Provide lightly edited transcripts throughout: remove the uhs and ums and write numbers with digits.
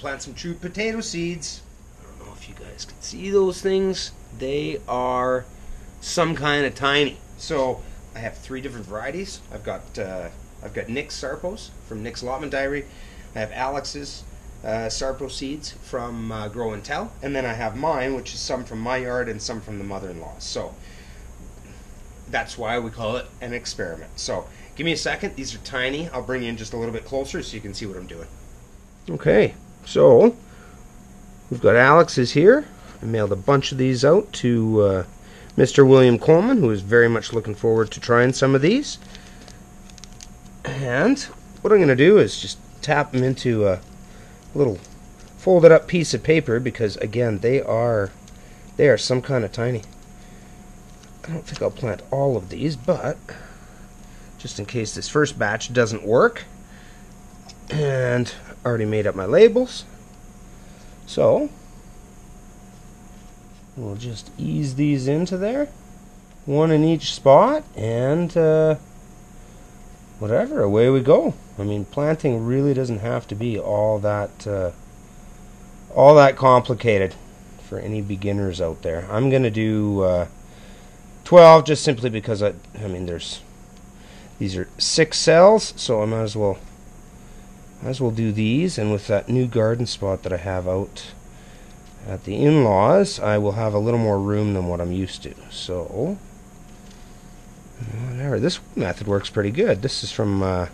plant some true potato seeds. I don't know if you guys can see those things. They are some kind of tiny. So I have 3 different varieties. I've got Nick's Sarpos from Nick's Allotment Diary. I have Alex's Sarpo seeds from Grow and Tell, and then I have mine, which is some from my yard and some from the mother-in-law. So that's why we call it an experiment. So give me a second. These are tiny. I'll bring you in just a little bit closer so you can see what I'm doing. Okay, so we've got Alex's here. I mailed a bunch of these out to Mr. William Coleman, who is very much looking forward to trying some of these. And what I'm going to do is just tap them into a little folded up piece of paper, because again they are some kind of tiny. I don't think I'll plant all of these, but just in case this first batch doesn't work. And I already made up my labels, so we'll just ease these into there, 1 in each spot, and whatever, away we go. I mean, planting really doesn't have to be all that complicated for any beginners out there. I'm going to do 12 just simply because I mean these are 6 cells, so I might as well do these. And with that new garden spot that I have out at the in-laws, I will have a little more room than what I'm used to. So whatever, this method works pretty good. This is from a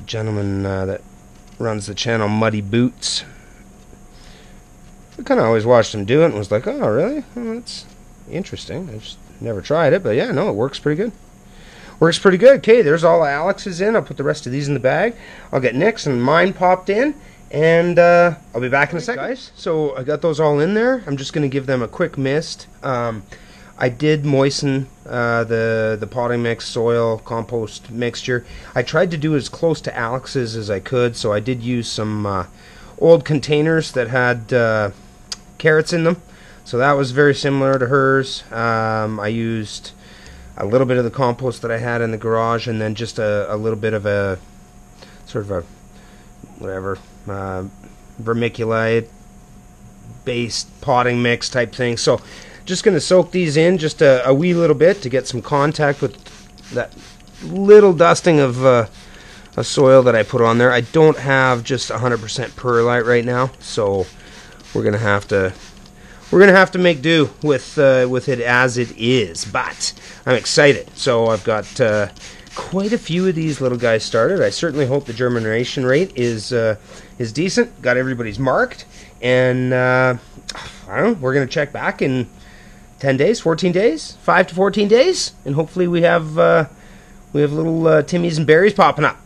gentleman that runs the channel Muddy Boots. I kind of always watched him do it and was like, oh really? Well, that's interesting. I've just never tried it, but yeah, no, it works pretty good. Works pretty good. Okay, there's all Alex's in. I'll put the rest of these in the bag. I'll get Nick's and mine popped in, and I'll be back in a second, guys. So I got those all in there. I'm just going to give them a quick mist. I did moisten the potting mix, soil, compost mixture. I tried to do as close to Alex's as I could, so I did use some old containers that had carrots in them. So that was very similar to hers. I used a little bit of the compost that I had in the garage, and then just a little bit of a sort of a whatever vermiculite based potting mix type thing. So just going to soak these in just a wee little bit to get some contact with that little dusting of a soil that I put on there. I don't have just 100% perlite right now, so we're going to have to make do with it as it is. But I'm excited. So I've got quite a few of these little guys started. I certainly hope the germination rate is decent. Got everybody's marked, and I don't know. We're going to check back in 10 days, 14 days, 5 to 14 days, and hopefully we have little Timmies and berries popping up.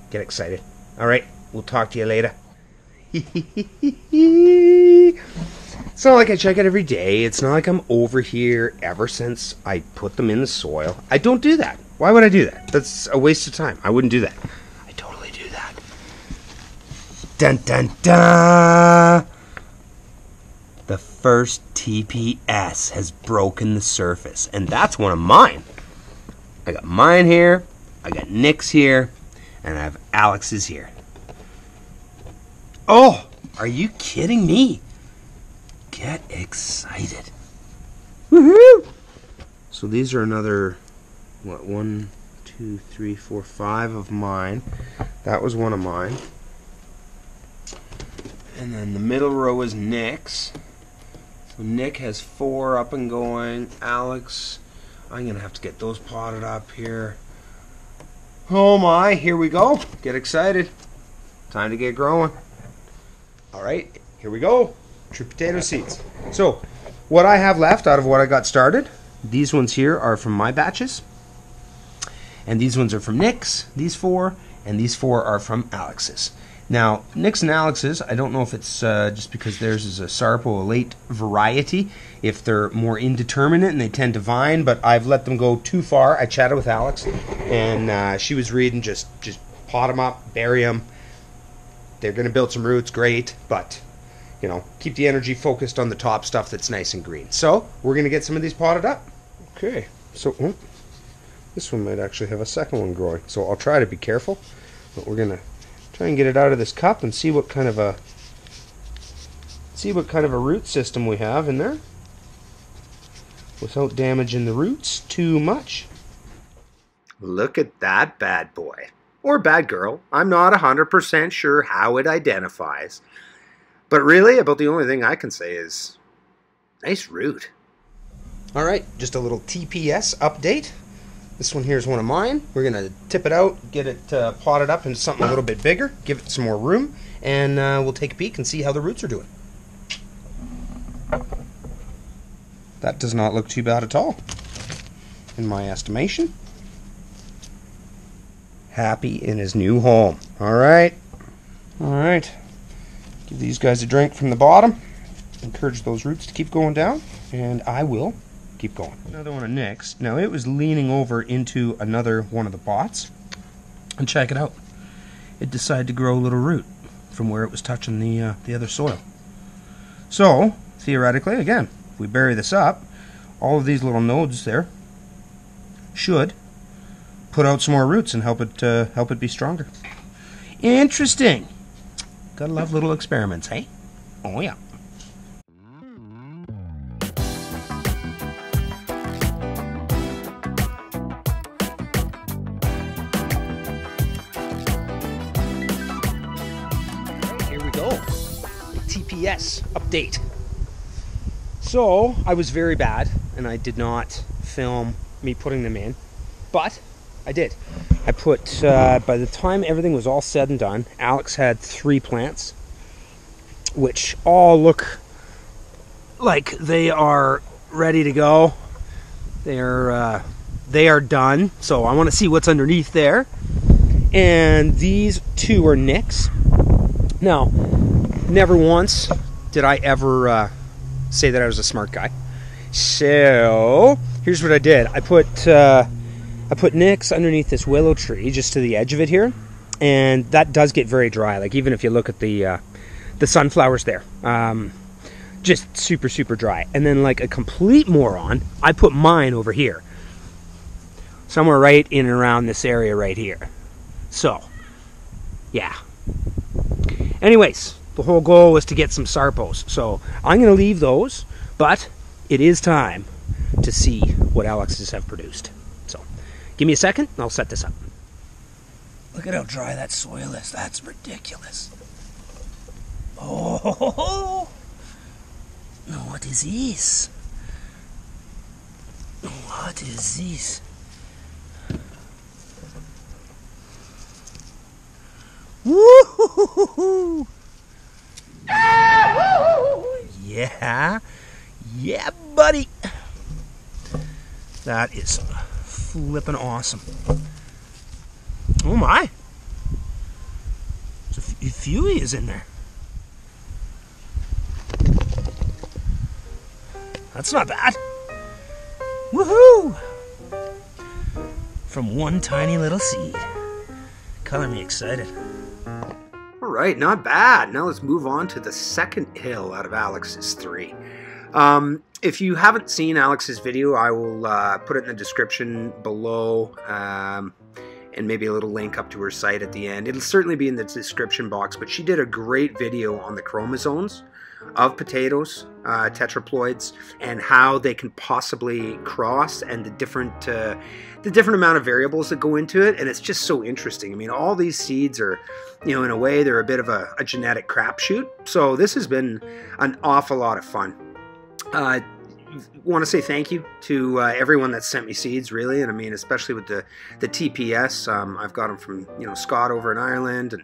Get excited. All right, we'll talk to you later. It's not like I check it every day. It's not like I'm over here ever since I put them in the soil. I don't do that. Why would I do that? That's a waste of time. I wouldn't do that. I totally do that. Dun dun dun! The first TPS has broken the surface, and that's one of mine. I got mine here, I got Nick's here, and I have Alex's here. Oh, are you kidding me? Get excited. Woohoo! So these are another, what, 1, 2, 3, 4, 5 of mine. That was one of mine. And then the middle row is Nick's. So Nick has 4 up and going. Alex, I'm going to have to get those potted up here. Oh my, here we go. Get excited. Time to get growing. Alright, here we go. True potato seeds. So, what I have left out of what I got started, these ones here are from my batches. And these ones are from Nick's, these 4, and these 4 are from Alex's. Now, Nick's and Alex's, I don't know if it's just because theirs is a Sarpo, a late variety, if they're more indeterminate and they tend to vine, but I've let them go too far. I chatted with Alex, and she was reading just pot them up, bury them. They're going to build some roots, great, but, you know, keep the energy focused on the top stuff that's nice and green. So, we're going to get some of these potted up. Okay, so this one might actually have a second one growing, so I'll try to be careful, but we're going to Try and get it out of this cup and see what kind of a root system we have in there without damaging the roots too much. Look at that bad boy. Or bad girl. I'm not 100% sure how it identifies. But really, about the only thing I can say is, nice root. Alright, just a little TPS update. This one here is one of mine. We're going to tip it out, get it potted up into something a little bit bigger, give it some more room, and we'll take a peek and see how the roots are doing. That does not look too bad at all, in my estimation. Happy in his new home. Alright. Alright. Give these guys a drink from the bottom. Encourage those roots to keep going down, and I will keep going. Another one of Nick's. Now it was leaning over into another one of the pots, and check it out. It decided to grow a little root from where it was touching the other soil. So theoretically, again, if we bury this up, all of these little nodes there should put out some more roots and help it be stronger. Interesting. Gotta love little experiments, hey? Oh yeah. Here we go. TPS update. So I was very bad and I did not film me putting them in, but I did. I put, by the time everything was all said and done, Alex had 3 plants, which all look like they are ready to go. They are done. So I want to see what's underneath there. And these 2 are Nick's. Now, never once did I ever say that I was a smart guy. So here's what I did. I put Nick's underneath this willow tree, just to the edge of it here, and that does get very dry. Like even if you look at the sunflowers there, just super dry. And then like a complete moron, I put mine over here, somewhere right in and around this area right here. So yeah. Anyways, the whole goal was to get some sarpos, so I'm going to leave those, but it is time to see what Alex's have produced. So give me a second, and I'll set this up. Look at how dry that soil is. That's ridiculous. Oh, what is this? What is this? Woo-hoo-hoo-hoo-hoo. Yeah, buddy. That is flippin' awesome. Oh my! There's a few is in there. That's not bad. Woohoo! From one tiny little seed. Color me excited. Alright, not bad. Now let's move on to the second hill out of Alex's 3. If you haven't seen Alex's video, I will put it in the description below, and maybe a little link up to her site at the end. It'll certainly be in the description box, but she did a great video on the chromosomes of potatoes, tetraploids, and how they can possibly cross, and the different amount of variables that go into it. And it's just so interesting. I mean, all these seeds are, you know, in a way, they're a bit of a genetic crapshoot. So this has been an awful lot of fun. Want to say thank you to everyone that sent me seeds, really, and I mean, especially with the TPS. I've got them from, you know, Scott over in Ireland, and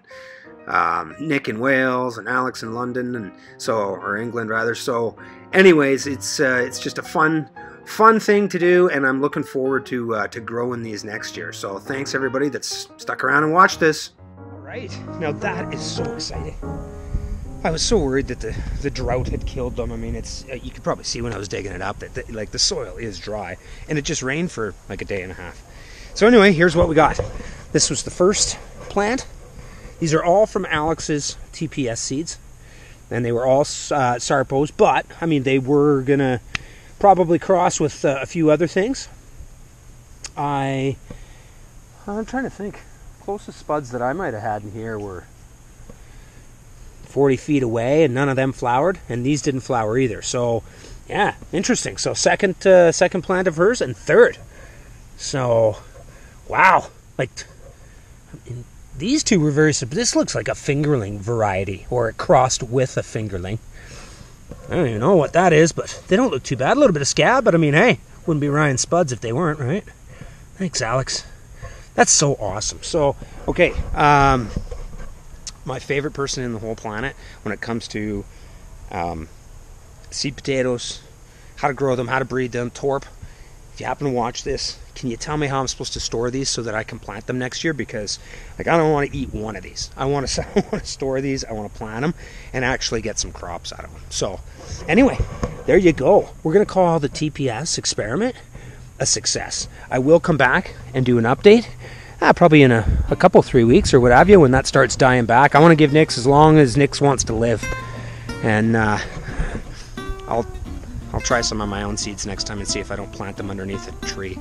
Nick in Wales, and Alex in London, and so, or England rather. So, anyways, it's just a fun thing to do, and I'm looking forward to growing these next year. So, thanks everybody that's stuck around and watched this. All right, now that is so exciting. I was so worried that the drought had killed them. I mean, it's you could probably see when I was digging it up that like the soil is dry, and it just rained for like a day and a half. So anyway, here's what we got. This was the first plant. These are all from Alex's TPS seeds, and they were all sarpos, but I mean, they were gonna probably cross with a few other things. I'm trying to think. Closest spuds that I might have had in here were 40 feet away, and none of them flowered, and these didn't flower either. So, yeah, interesting. So second plant of hers, and third. So, wow. Like, I mean, these two were very simple. This looks like a fingerling variety, or it crossed with a fingerling. I don't even know what that is, but they don't look too bad. A little bit of scab, but I mean, hey, wouldn't be Ryan Spuds if they weren't, right? Thanks, Alex. That's so awesome. So, okay, my favorite person in the whole planet when it comes to seed potatoes, how to grow them, how to breed them, Torp. If you happen to watch this, can you tell me how I'm supposed to store these so that I can plant them next year? Because, like, I don't want to eat one of these. I want to store these. I want to plant them and actually get some crops out of them. So, anyway, there you go. We're going to call the TPS experiment a success. I will come back and do an update, probably in a couple, 3 weeks or what have you, when that starts dying back. I want to give Nix as long as Nix wants to live. And I'll try some of my own seeds next time and see if I don't plant them underneath a tree.